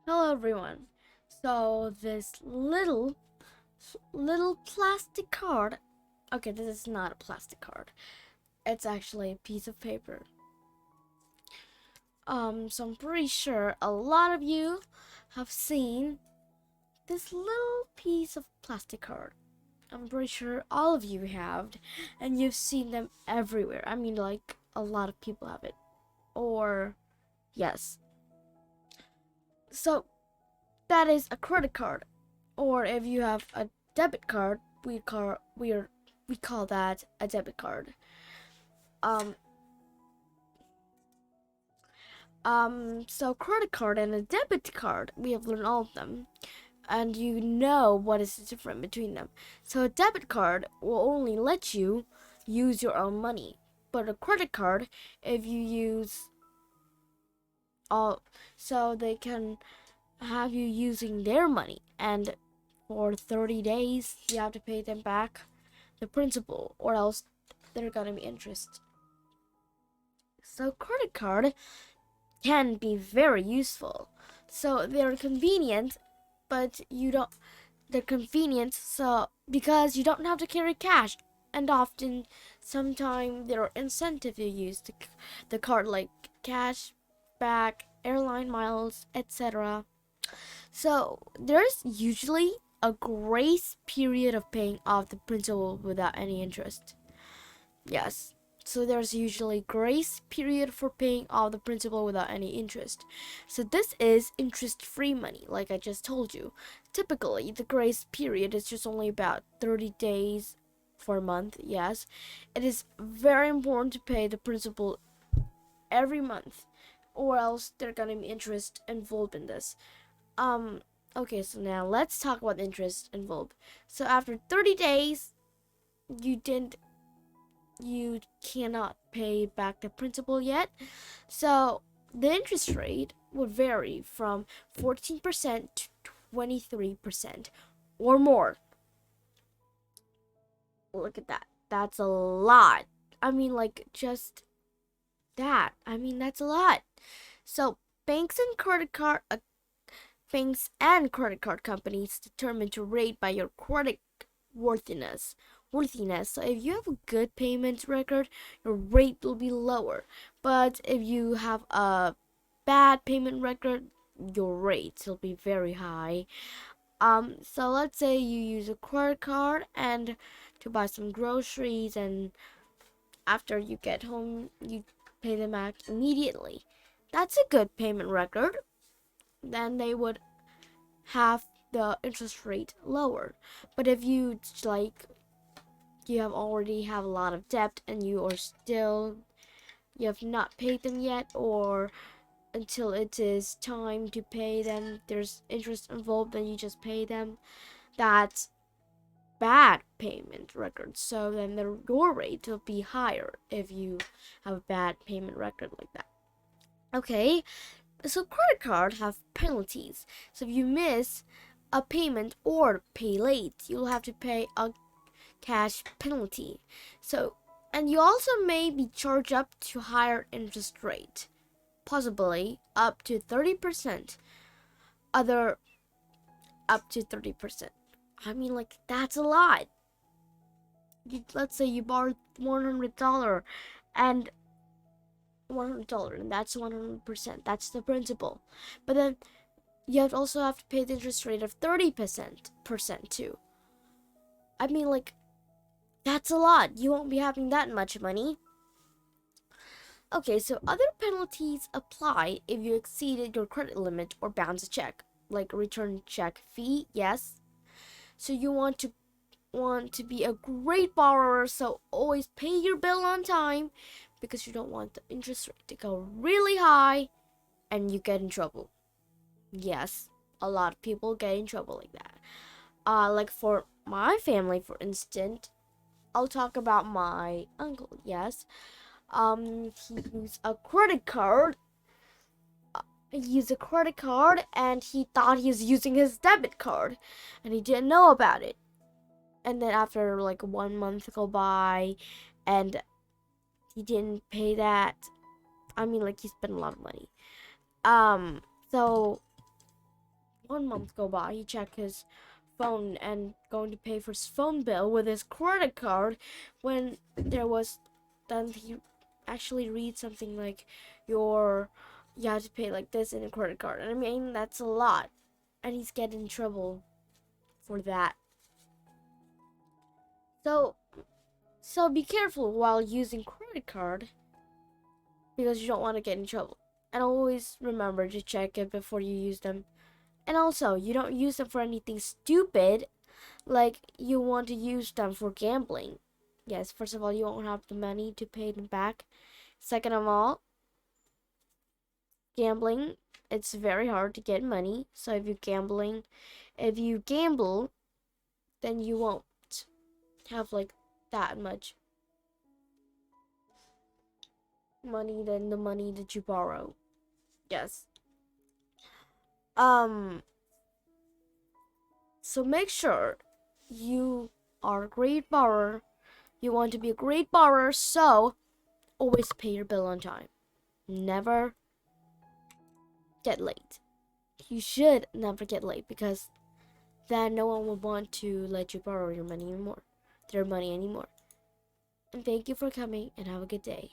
Hello everyone. So this little plastic card. Okay, this is not a plastic card. It's actually a piece of paper. So I'm pretty sure a lot of you have seen this little piece of plastic card. I'm pretty sure all of you have, and you've seen them everywhere. I mean, like a lot of people have it. Or yes. So that is a credit card. Or if you have a debit card, we call that a debit card. Um so credit card and a debit card, we have learned all of them, and you know what is the difference between them. So a debit card will only let you use your own money, but a credit card, if you use all, so they can have you using their money, and for 30 days you have to pay them back the principal, or else they're gonna be interest. So credit card can be very useful. So they're convenient, but you don't. They're convenient, so because you don't have to carry cash, and often, sometimes there are incentives you use the card, like cash back, airline miles, etc. So there's usually a grace period of paying off the principal without any interest. Yes. So there's usually grace period for paying off the principal without any interest. So this is interest-free money, like I just told you. Typically, the grace period is just only about 30 days for a month. Yes. It is very important to pay the principal every month, or else there's gonna be interest involved in this. Um okay, so now let's talk about the interest involved. So after 30 days, you didn't you cannot pay back the principal yet. So the interest rate would vary from 14% to 23% or more. Look at that. That's a lot. I mean, like, just that. I mean, that's a lot. So banks and credit card companies determine to rate by your credit worthiness. So if you have a good payment record, your rate will be lower. But if you have a bad payment record, your rates will be very high. So let's say you use a credit card and to buy some groceries, and after you get home, you pay them back immediately. That's a good payment record. Then they would have the interest rate lower. But if you like you have already have a lot of debt and you have not paid them yet, or until it is time to pay them there's interest involved and you just pay them, that's bad payment record. So then your rate will be higher if you have a bad payment record like that. Okay, so credit card have penalties. So if you miss a payment or pay late, you'll have to pay a cash penalty. So, and you also may be charged up to higher interest rate, possibly up to 30%. Other up to 30%. I mean, like, that's a lot. Let's say you borrowed $100 and $100, and that's 100%. That's the principal. But then you also have to pay the interest rate of 30% too. I mean, like, that's a lot. You won't be having that much money. Okay, so other penalties apply if you exceeded your credit limit or bounce a check, like a return check fee. Yes. So you want to be a great borrower, so always pay your bill on time, because you don't want the interest rate to go really high and you get in trouble. Yes, a lot of people get in trouble like that. Like for my family, for instance, I'll talk about my uncle. Yes, he used a credit card. He used a credit card and he thought he was using his debit card, and he didn't know about it. And then after like 1 month go by, and he didn't pay that. I mean, like, he spent a lot of money. Um, so 1 month go by, he check his phone and going to pay for his phone bill with his credit card, when then he actually reads something like you have to pay like this in a credit card. And I mean, that's a lot, and he's getting in trouble for that. So be careful while using credit card, because you don't want to get in trouble. And always remember to check it before you use them. And also, you don't use them for anything stupid, like you want to use them for gambling. Yes, first of all, you won't have the money to pay them back. Second of all, gambling, it's very hard to get money. So if you gamble, then you won't have like that much money than the money that you borrow. Yes. So make sure you are a great borrower. You want to be a great borrower, so always pay your bill on time. Never get late. You should never get late, because then no one will want to let you borrow their money anymore. And thank you for coming, and have a good day.